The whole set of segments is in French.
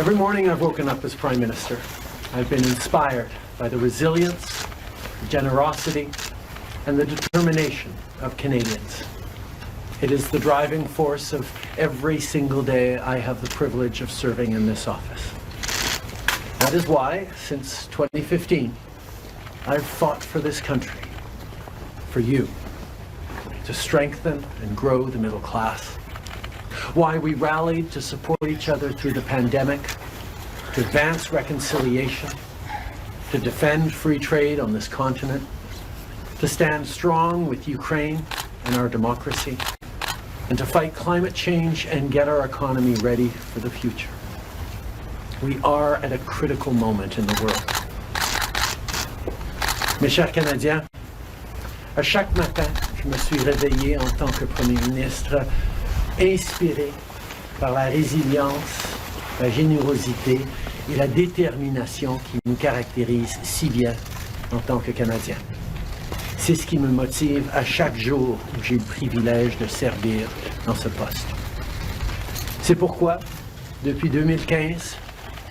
Every morning I've woken up as Prime Minister. I've been inspired by the resilience, the generosity, and the determination of Canadians. It is the driving force of every single day I have the privilege of serving in this office. That is why, since 2015, I've fought for this country, for you, to strengthen and grow the middle class. Why we rallied to support each other through the pandemic, to advance reconciliation, to defend free trade on this continent, to stand strong with Ukraine and our democracy, and to fight climate change and get our economy ready for the future. We are at a critical moment in the world. Mes chers Canadiens, à chaque matin, je me suis réveillé en tant que Premier ministre, inspiré par la résilience, la générosité et la détermination qui nous caractérisent si bien en tant que Canadiens. C'est ce qui me motive à chaque jour où j'ai le privilège de servir dans ce poste. C'est pourquoi, depuis 2015,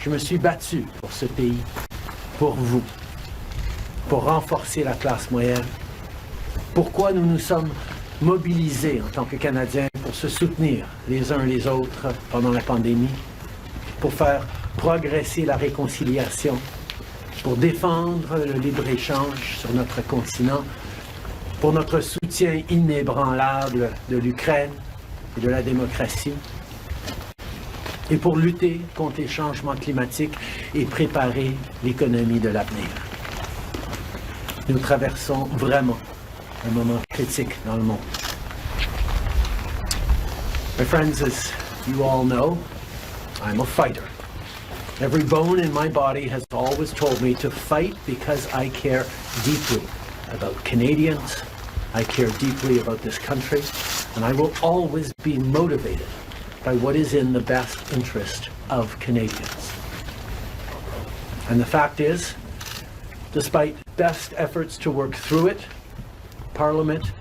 je me suis battu pour ce pays, pour vous, pour renforcer la classe moyenne. Pourquoi nous nous sommes mobilisés en tant que Canadiens pour se soutenir les uns les autres pendant la pandémie, pour faire progresser la réconciliation, pour défendre le libre-échange sur notre continent, pour notre soutien inébranlable de l'Ukraine et de la démocratie, et pour lutter contre les changements climatiques et préparer l'économie de l'avenir. Nous traversons vraiment un moment critique dans le monde. My friends, as you all know, I'm a fighter. Every bone in my body has always told me to fight because I care deeply about Canadians, I care deeply about this country, and I will always be motivated by what is in the best interest of Canadians. And the fact is, despite best efforts to work through it, Parliament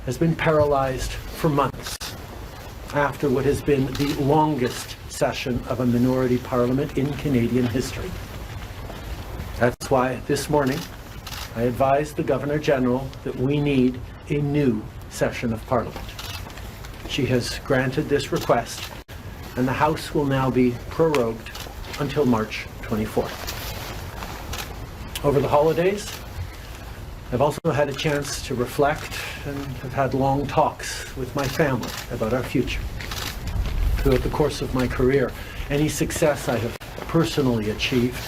has been paralyzed for months after what has been the longest session of a minority parliament in Canadian history. That's why this morning I advised the Governor-General that we need a new session of Parliament. She has granted this request, and the House will now be prorogued until March 24th. Over the holidays, I've also had a chance to reflect and have had long talks with my family about our future. Throughout the course of my career, any success I have personally achieved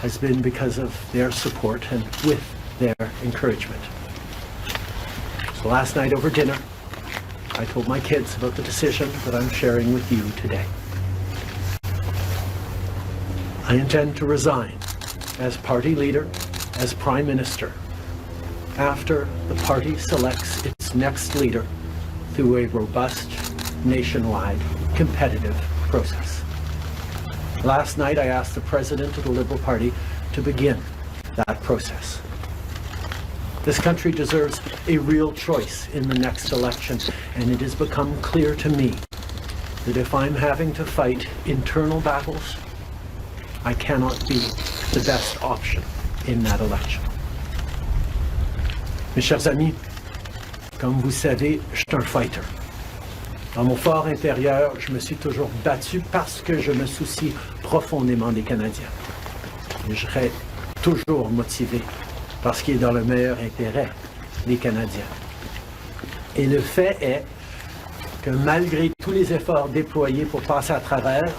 has been because of their support and with their encouragement. So last night over dinner, I told my kids about the decision that I'm sharing with you today. I intend to resign as party leader, as Prime Minister, after the party selects its next leader through a robust, nationwide, competitive process. Last night, I asked the President of the Liberal Party to begin that process. This country deserves a real choice in the next election, and it has become clear to me that if I'm having to fight internal battles, I cannot be the best option in that election. Mes chers amis, comme vous savez, je suis un fighter. Dans mon fort intérieur, je me suis toujours battu parce que je me soucie profondément des Canadiens. Et je serai toujours motivé par ce qui est dans le meilleur intérêt des Canadiens. Et le fait est que malgré tous les efforts déployés pour passer à travers,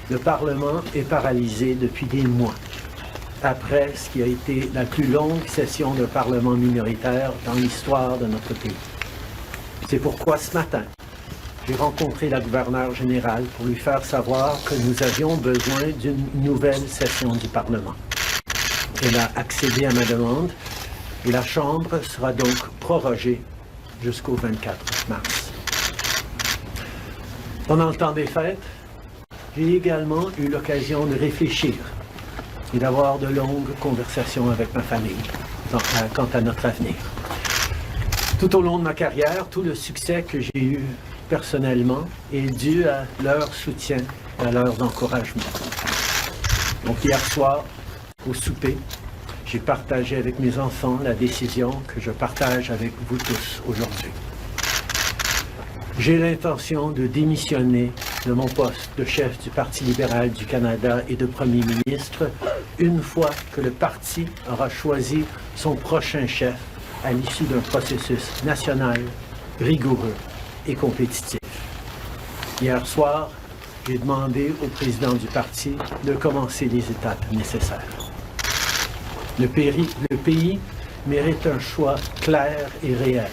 le Parlement est paralysé depuis des mois, après ce qui a été la plus longue session de Parlement minoritaire dans l'histoire de notre pays. C'est pourquoi ce matin, j'ai rencontré la gouverneure générale pour lui faire savoir que nous avions besoin d'une nouvelle session du Parlement. Elle a accédé à ma demande et la Chambre sera donc prorogée jusqu'au 24 mars. Pendant le temps des fêtes, j'ai également eu l'occasion de réfléchir et d'avoir de longues conversations avec ma famille quant à notre avenir. Tout au long de ma carrière, tout le succès que j'ai eu personnellement est dû à leur soutien et à leurs encouragements. Donc hier soir, au souper, j'ai partagé avec mes enfants la décision que je partage avec vous tous aujourd'hui. J'ai l'intention de démissionner de mon poste de chef du Parti libéral du Canada et de Premier ministre une fois que le parti aura choisi son prochain chef à l'issue d'un processus national, rigoureux et compétitif. Hier soir, j'ai demandé au président du parti de commencer les étapes nécessaires. Le pays mérite un choix clair et réel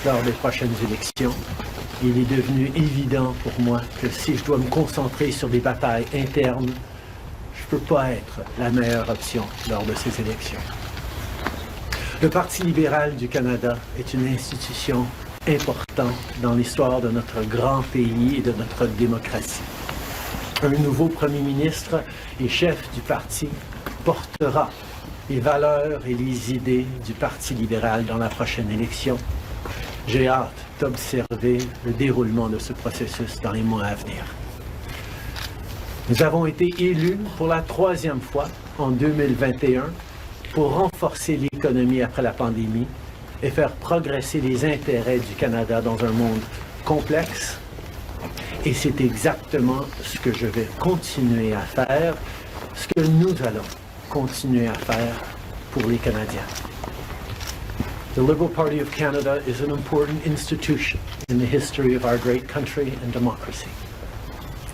lors des prochaines élections. Il est devenu évident pour moi que si je dois me concentrer sur des batailles internes, je ne peux pas être la meilleure option lors de ces élections. Le Parti libéral du Canada est une institution importante dans l'histoire de notre grand pays et de notre démocratie. Un nouveau premier ministre et chef du parti portera les valeurs et les idées du Parti libéral dans la prochaine élection. J'ai hâte d'observer le déroulement de ce processus dans les mois à venir. Nous avons été élus pour la 3e fois en 2021 pour renforcer l'économie après la pandémie et faire progresser les intérêts du Canada dans un monde complexe. Et c'est exactement ce que je vais continuer à faire, ce que nous allons continuer à faire pour les Canadiens. The Liberal Party of Canada is an important institution in the history of our great country and democracy.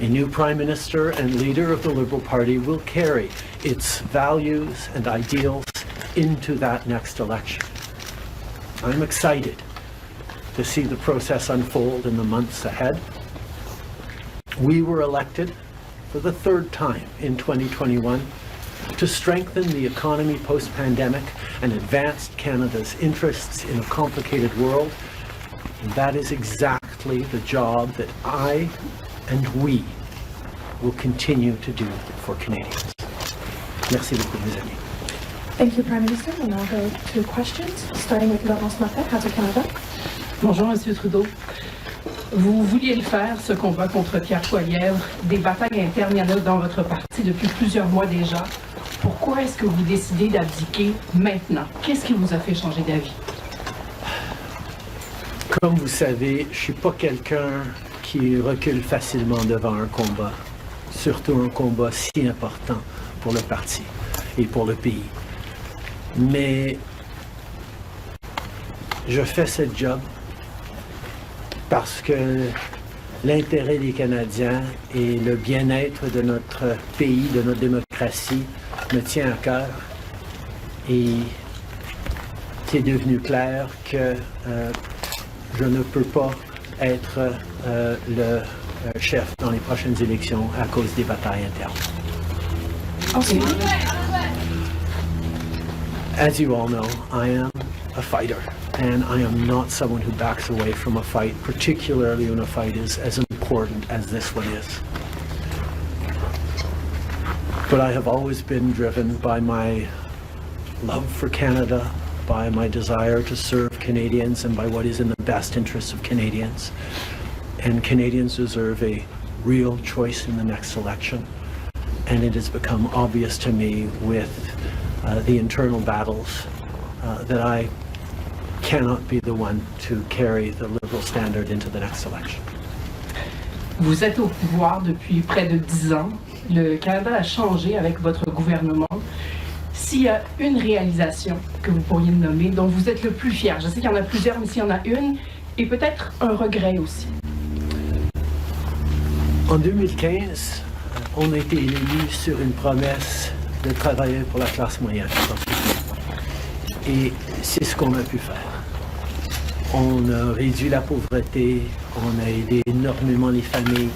A new Prime Minister and leader of the Liberal Party will carry its values and ideals into that next election. I'm excited to see the process unfold in the months ahead. We were elected for the 3rd time in 2021 to strengthen the economy post-pandemic and advance Canada's interests in a complicated world. And that is exactly the job that I and we will continue to do for Canadians. Merci beaucoup, mes amis. Thank you, Prime Minister. We'll now go to questions, starting with Laurence Martin, House of Canada. Bonjour, Monsieur Trudeau. Vous vouliez le faire, ce combat contre Pierre Poilievre. Des batailles internes, il y en a dans votre parti depuis plusieurs mois déjà. Pourquoi est-ce que vous décidez d'abdiquer maintenant? Qu'est-ce qui vous a fait changer d'avis? Comme vous savez, je ne suis pas quelqu'un qui recule facilement devant un combat, surtout un combat si important pour le parti et pour le pays. Mais je fais ce job parce que l'intérêt des Canadiens et le bien-être de notre pays, de notre démocratie, me tient à cœur. Et c'est devenu clair que je ne peux pas être le chef dans les prochaines élections à cause des batailles internes. Okay. As you all know, I am a fighter, and I am not someone who backs away from a fight, particularly when a fight is as important as this one is. But I have always been driven by my love for Canada, by my desire to serve Canadians, and by what is in the best interests of Canadians. And Canadians deserve a real choice in the next election. And it has become obvious to me with the internal battles that I cannot be the one to carry the Liberal standard into the next election. Vous êtes au pouvoir depuis près de 10 ans. Le Canada a changé avec votre gouvernement. S'il y a une réalisation que vous pourriez nommer, dont vous êtes le plus fier, je sais qu'il y en a plusieurs, mais s'il y en a une, et peut-être un regret aussi. En 2015, on a été élus sur une promesse de travailler pour la classe moyenne. Et c'est ce qu'on a pu faire. On a réduit la pauvreté, on a aidé énormément les familles,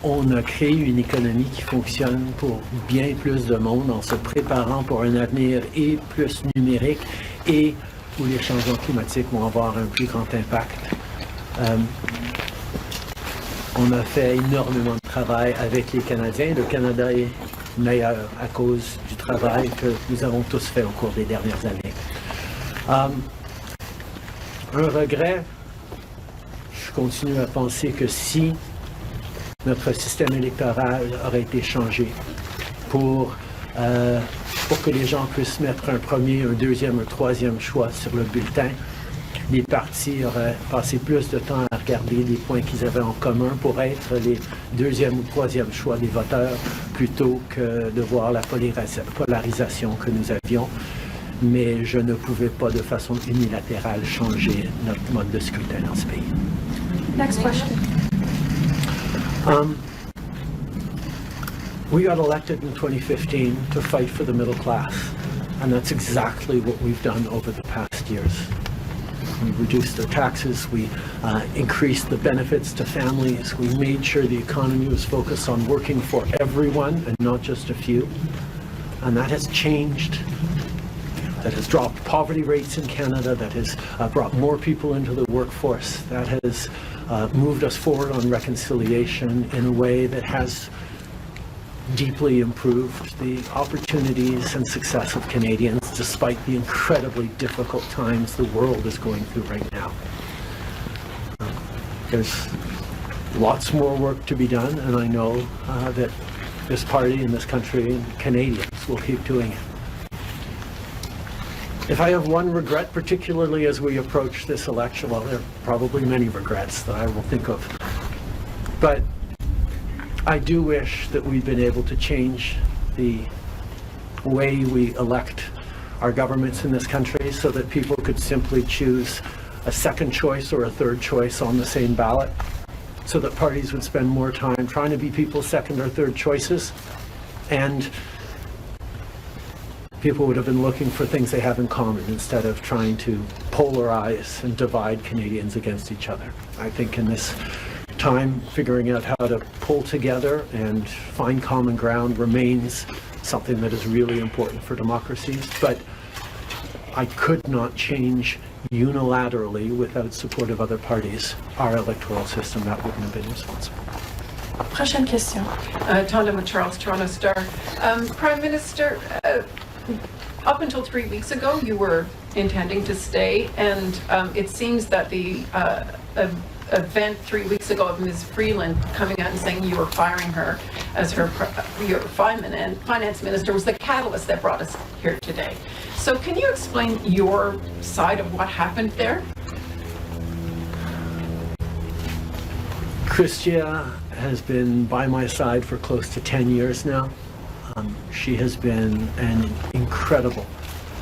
on a créé une économie qui fonctionne pour bien plus de monde en se préparant pour un avenir et plus numérique et où les changements climatiques vont avoir un plus grand impact. On a fait énormément de travail avec les Canadiens. Le Canada est meilleur à cause du travail que nous avons tous fait au cours des dernières années. Un regret, je continue à penser que si notre système électoral aurait été changé pour que les gens puissent mettre un premier, un deuxième, un troisième choix sur le bulletin. Les partis auraient passé plus de temps à regarder les points qu'ils avaient en commun pour être les deuxième ou troisième choix des voteurs plutôt que de voir la polarisation que nous avions. Mais je ne pouvais pas de façon unilatérale changer notre mode de scrutin dans ce pays. Next question. We got elected in 2015 to fight for the middle class, and that's exactly what we've done over the past years. We reduced their taxes, we increased the benefits to families, we made sure the economy was focused on working for everyone and not just a few, and that has changed. That has dropped poverty rates in Canada, that has brought more people into the workforce, that has moved us forward on reconciliation in a way that has deeply improved the opportunities and success of Canadians despite the incredibly difficult times the world is going through right now. There's lots more work to be done, and I know that this party and this country and Canadians will keep doing it. If I have one regret, particularly as we approach this election, well, there are probably many regrets that I will think of, but I do wish that we'd been able to change the way we elect our governments in this country so that people could simply choose a second choice or a third choice on the same ballot, so that parties would spend more time trying to be people's second or third choices, and people would have been looking for things they have in common instead of trying to polarize and divide Canadians against each other. I think in this time, figuring out how to pull together and find common ground remains something that is really important for democracies, but I could not change unilaterally without support of other parties our electoral system. That wouldn't have been responsible. Prochaine question. Tonda with Charles, Toronto Star. Prime Minister, up until 3 weeks ago, you were intending to stay, and it seems that the event 3 weeks ago of Ms. Freeland coming out and saying you were firing her as your finance minister was the catalyst that brought us here today. So can you explain your side of what happened there? Chrystia has been by my side for close to 10 years now. She has been an incredible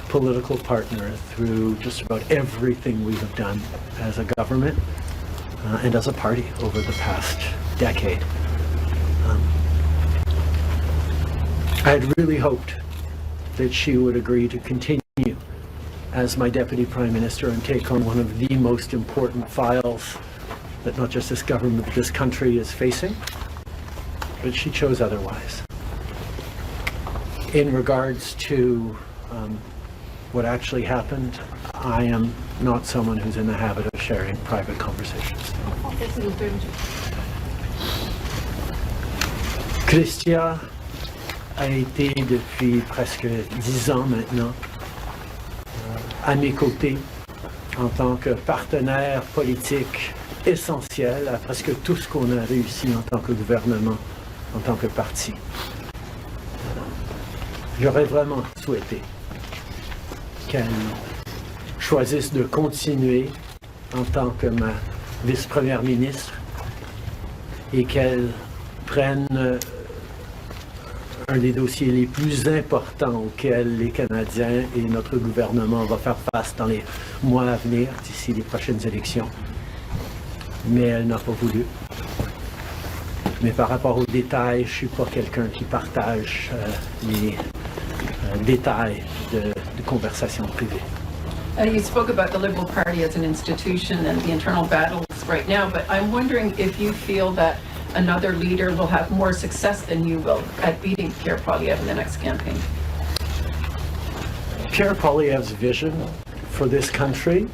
political partner through just about everything we have done as a government and as a party over the past decade. I had really hoped that she would agree to continue as my Deputy Prime Minister and take on one of the most important files that not just this government, but this country is facing, but she chose otherwise. In regards to what actually happened, I am not someone who's in the habit of sharing private conversations. Chrystia a été depuis presque 10 ans maintenant à mes côtés en tant que partenaire politique essentiel à presque tout ce qu'on a réussi en tant que gouvernement, en tant que parti. J'aurais vraiment souhaité qu'elle choisisse de continuer en tant que ma vice-première ministre et qu'elle prenne un des dossiers les plus importants auxquels les Canadiens et notre gouvernement vont faire face dans les mois à venir, d'ici les prochaines élections. Mais elle n'a pas voulu. Mais par rapport aux détails, je ne suis pas quelqu'un qui partage les détails de conversations privées. You spoke about the Liberal Party as an institution and the internal battles right now, but I'm wondering if you feel that another leader will have more success than you will at beating Pierre Poilievre in the next campaign. Pierre Poilievre's vision for this country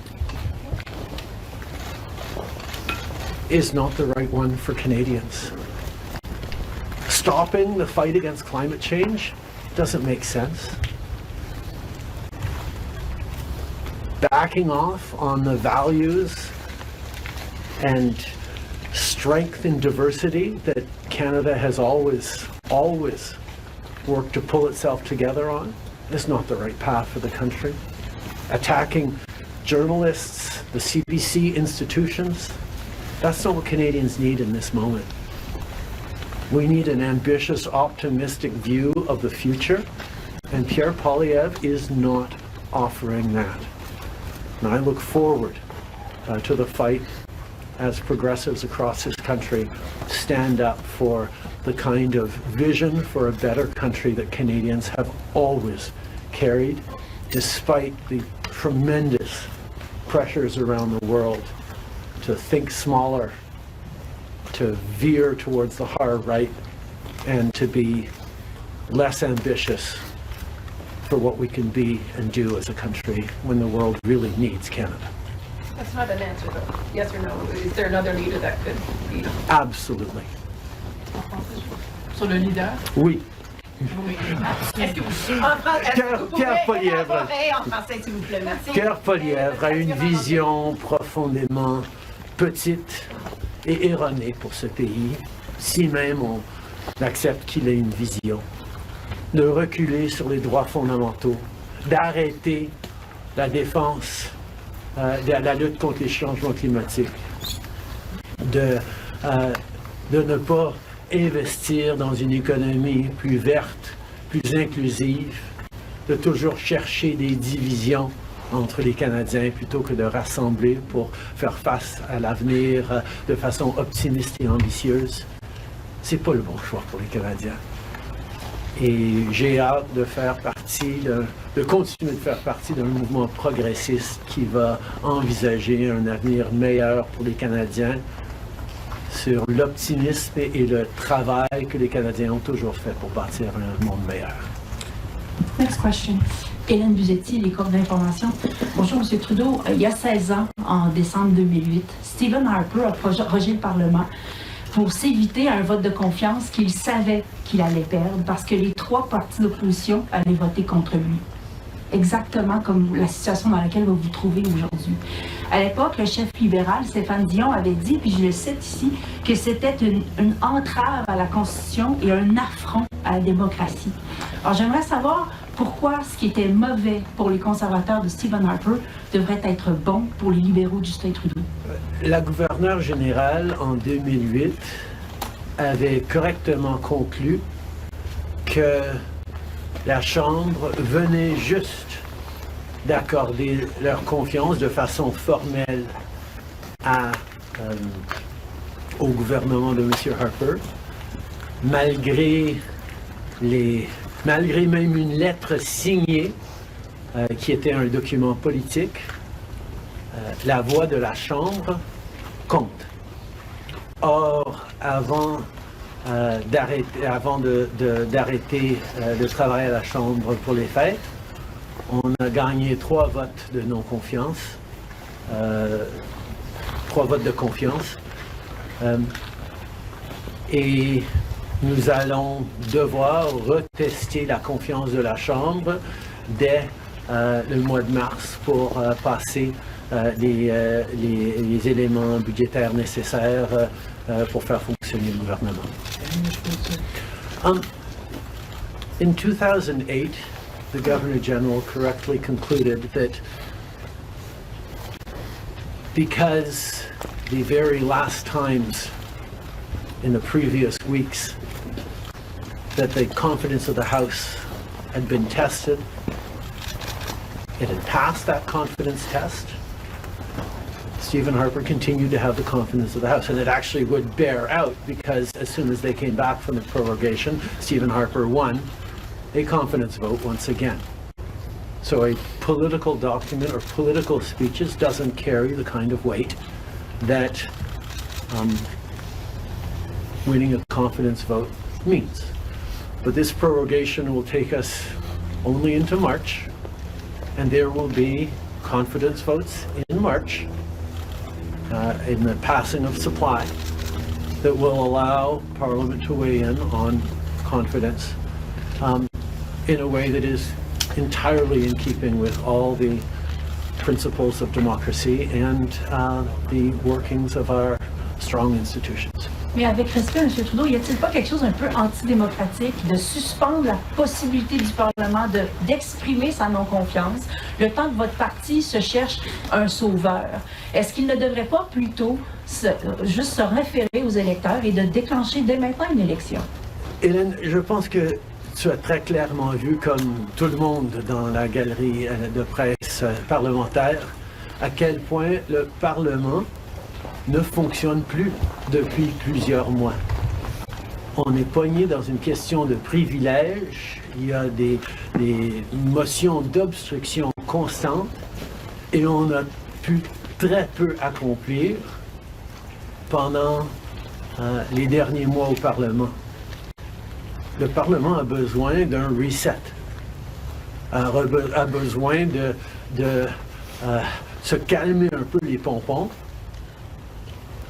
is not the right one for Canadians. Stopping the fight against climate change doesn't make sense. Backing off on the values and strength in diversity that Canada has always worked to pull itself together on is not the right path for the country. Attacking journalists, the CBC institutions, that's not what Canadians need in this moment. We need an ambitious, optimistic view of the future, and Pierre Poilievre is not offering that. And I look forward to the fight as progressives across this country stand up for the kind of vision for a better country that Canadians have always carried, despite the tremendous pressures around the world to think smaller, to veer towards the hard right, and to be less ambitious for what we can be and do as a country when the world really needs Canada. That's not an answer, though. Yes or no? Is there another leader that could be? Absolutely. Sur le leader? Oui. Est-ce que vous Pierre pouvez Poilievre. élaborer en français, s'il vous plaît? Merci. Pierre Poilievre a une vision profondément petite et erronée pour ce pays, si même on accepte qu'il ait une vision, de reculer sur les droits fondamentaux, d'arrêter la défense, la lutte contre les changements climatiques, de ne pas investir dans une économie plus verte, plus inclusive, de toujours chercher des divisions entre les Canadiens plutôt que de rassembler pour faire face à l'avenir de façon optimiste et ambitieuse. C'est pas le bon choix pour les Canadiens. Et j'ai hâte de faire partie, de continuer de faire partie d'un mouvement progressiste qui va envisager un avenir meilleur pour les Canadiens sur l'optimisme et le travail que les Canadiens ont toujours fait pour bâtir un monde meilleur. Next question. Hélène Buzetti, les corps d'information. Bonjour, M. Trudeau. Il y a 16 ans, en décembre 2008, Stephen Harper a prorogé le Parlement pour s'éviter un vote de confiance qu'il savait qu'il allait perdre parce que les 3 partis d'opposition allaient voter contre lui. Exactement comme la situation dans laquelle vous vous trouvez aujourd'hui. À l'époque, le chef libéral, Stéphane Dion, avait dit, puis je le cite ici, que c'était une entrave à la Constitution et un affront à la démocratie. Alors j'aimerais savoir pourquoi ce qui était mauvais pour les conservateurs de Stephen Harper devrait être bon pour les libéraux de Justin Trudeau. La gouverneure générale, en 2008, avait correctement conclu que la Chambre venait juste d'accorder leur confiance de façon formelle au gouvernement de M. Harper, malgré même une lettre signée qui était un document politique. La voix de la Chambre compte. Or, avant d'arrêter le travail à la Chambre pour les fêtes, on a gagné 3 votes de non-confiance, 3 votes de confiance, et nous allons devoir retester la confiance de la Chambre dès le mois de mars pour passer les éléments budgétaires nécessaires pour faire fonctionner le gouvernement. In 2008, the Governor General correctly concluded that because the very last times in the previous weeks that the confidence of the House had been tested, it had passed that confidence test. Stephen Harper continued to have the confidence of the House, and it actually would bear out because as soon as they came back from the prorogation, Stephen Harper won a confidence vote once again. So a political document or political speeches doesn't carry the kind of weight that winning a confidence vote means. But this prorogation will take us only into March, and there will be confidence votes in March in the passing of supply that will allow Parliament to weigh in on confidence in a way that is entirely in keeping with all the principles of democracy and the workings of our strong institutions. Mais avec respect, M. Trudeau, y a-t-il pas quelque chose un peu antidémocratique de suspendre la possibilité du Parlement d'exprimer sa non-confiance le temps que votre parti se cherche un sauveur? Est-ce qu'il ne devrait pas plutôt juste se référer aux électeurs et de déclencher dès maintenant une élection? Hélène, je pense que tu as très clairement vu, comme tout le monde dans la galerie de presse parlementaire, à quel point le Parlement ne fonctionne plus depuis plusieurs mois. On est pogné dans une question de privilège, il y a des motions d'obstruction constantes et on a pu très peu accomplir pendant les derniers mois au Parlement. Le Parlement a besoin d'un reset, a besoin de se calmer un peu les pompons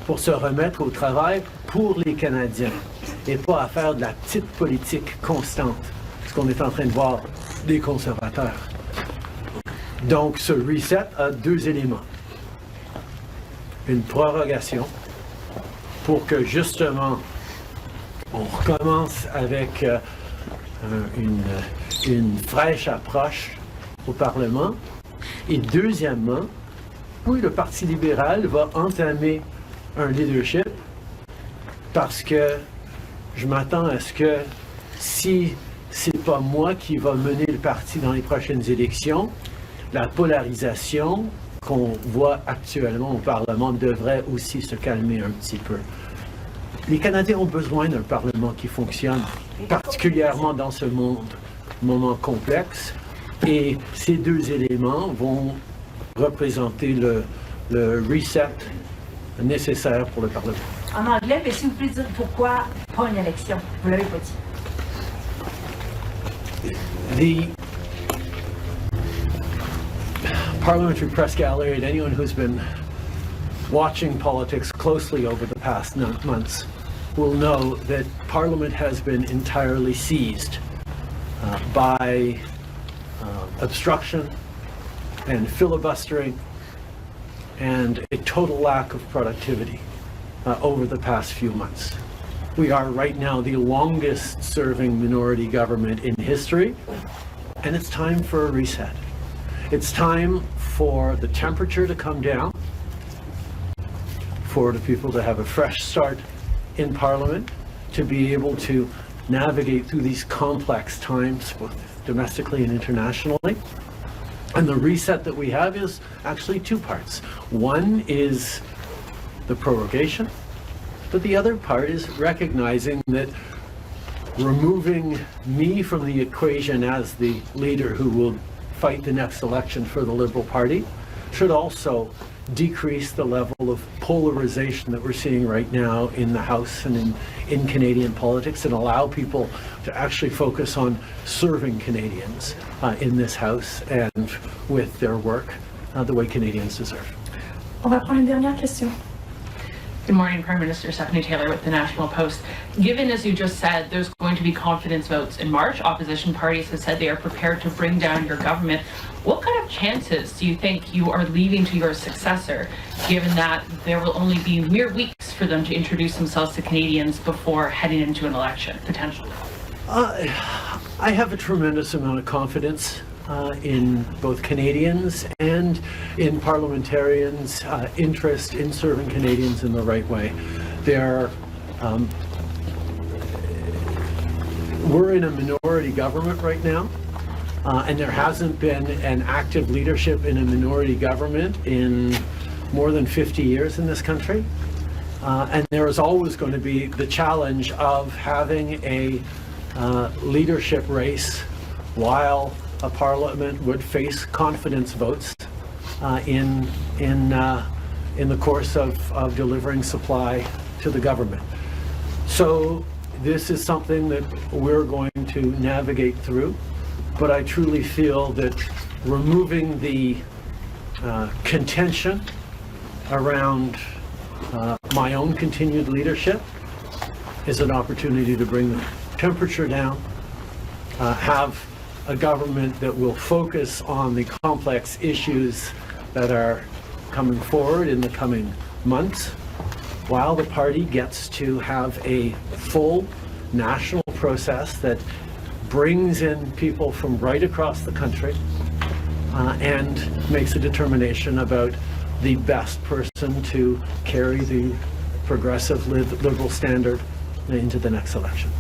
pour se remettre au travail pour les Canadiens et pas à faire de la petite politique constante, ce qu'on est en train de voir des conservateurs. Donc, ce reset a deux éléments. Une prorogation pour que, justement, on recommence avec une fraîche approche au Parlement. Et deuxièmement, oui, le Parti libéral va entamer un leadership parce que je m'attends à ce que si c'est pas moi qui va mener le parti dans les prochaines élections, la polarisation qu'on voit actuellement au Parlement devrait aussi se calmer un petit peu. Les Canadiens ont besoin d'un Parlement qui fonctionne, particulièrement dans ce moment complexe, et ces deux éléments vont représenter le reset nécessaire pour le Parlement. En anglais, mais s'il vous plaît dire pourquoi pas une élection? Vous l'avez pas dit. The parliamentary press gallery and anyone who's been watching politics closely over the past months will know that Parliament has been entirely seized by obstruction and filibustering and a total lack of productivity over the past few months. We are right now the longest serving minority government in history, and it's time for a reset. It's time for the temperature to come down, for the people to have a fresh start in Parliament, to be able to navigate through these complex times, both domestically and internationally. And the reset that we have is actually two parts. One is the prorogation, but the other part is recognizing that removing me from the equation as the leader who will fight the next election for the Liberal Party should also decrease the level of polarization that we're seeing right now in the House and in Canadian politics, and allow people to actually focus on serving Canadians in this House and with their work the way Canadians deserve. On va prendre une dernière question. Good morning, Prime Minister. Stephanie Taylor with the National Post. Given, as you just said, there's going to be confidence votes in March, opposition parties have said they are prepared to bring down your government. What kind of chances do you think you are leaving to your successor, given that there will only be mere weeks for them to introduce themselves to Canadians before heading into an election, potentially? I have a tremendous amount of confidence in both Canadians and in parliamentarians' interest in serving Canadians in the right way. We're in a minority government right now, and there hasn't been an active leadership in a minority government in more than 50 years in this country. And there is always going to be the challenge of having a leadership race while a parliament would face confidence votes in the course of delivering supply to the government. So this is something that we're going to navigate through, but I truly feel that removing the contention around my own continued leadership is an opportunity to bring the temperature down, have a government that will focus on the complex issues that are coming forward in the coming months, while the party gets to have a full national process that brings in people from right across the country and makes a determination about the best person to carry the progressive liberal standard into the next election.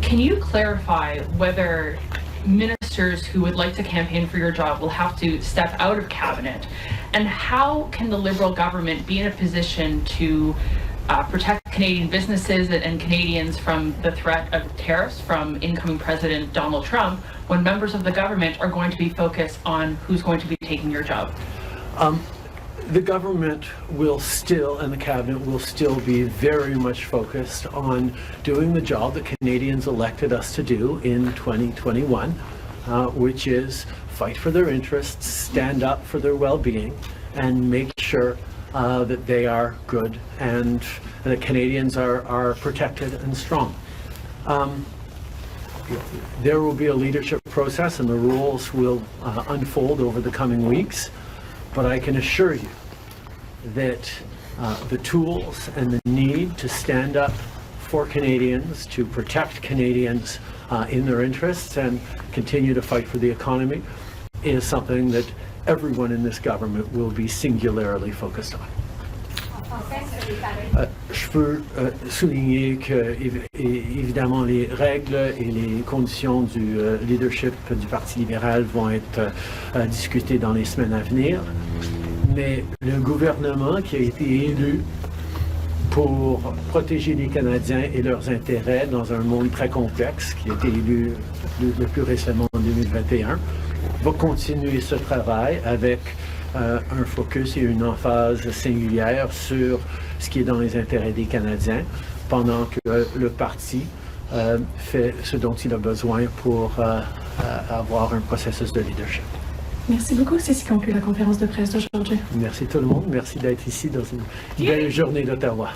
Can you clarify whether ministers who would like to campaign for your job will have to step out of cabinet? And how can the Liberal government be in a position to protect Canadian businesses and Canadians from the threat of tariffs from incoming President Donald Trump when members of the government are going to be focused on who's going to be taking your job? The government will still, and the cabinet will still be very much focused on doing the job that Canadians elected us to do in 2021, which is fight for their interests, stand up for their well-being, and make sure that they are good and that Canadians are protected and strong. There will be a leadership process and the rules will unfold over the coming weeks, but I can assure you that the tools and the need to stand up for Canadians, to protect Canadians in their interests and continue to fight for the economy is something that everyone in this government will be singularly focused on. Je peux souligner que, évidemment, les règles et les conditions du leadership du Parti libéral vont être discutées dans les semaines à venir, mais le gouvernement qui a été élu pour protéger les Canadiens et leurs intérêts dans un monde très complexe, qui a été élu le plus récemment en 2021, va continuer ce travail avec un focus et une emphase singulière sur ce qui est dans les intérêts des Canadiens, pendant que le parti fait ce dont il a besoin pour avoir un processus de leadership. Merci beaucoup. C'est ce qui conclut la conférence de presse d'aujourd'hui. Merci tout le monde. Merci d'être ici dans une belle journée d'Ottawa.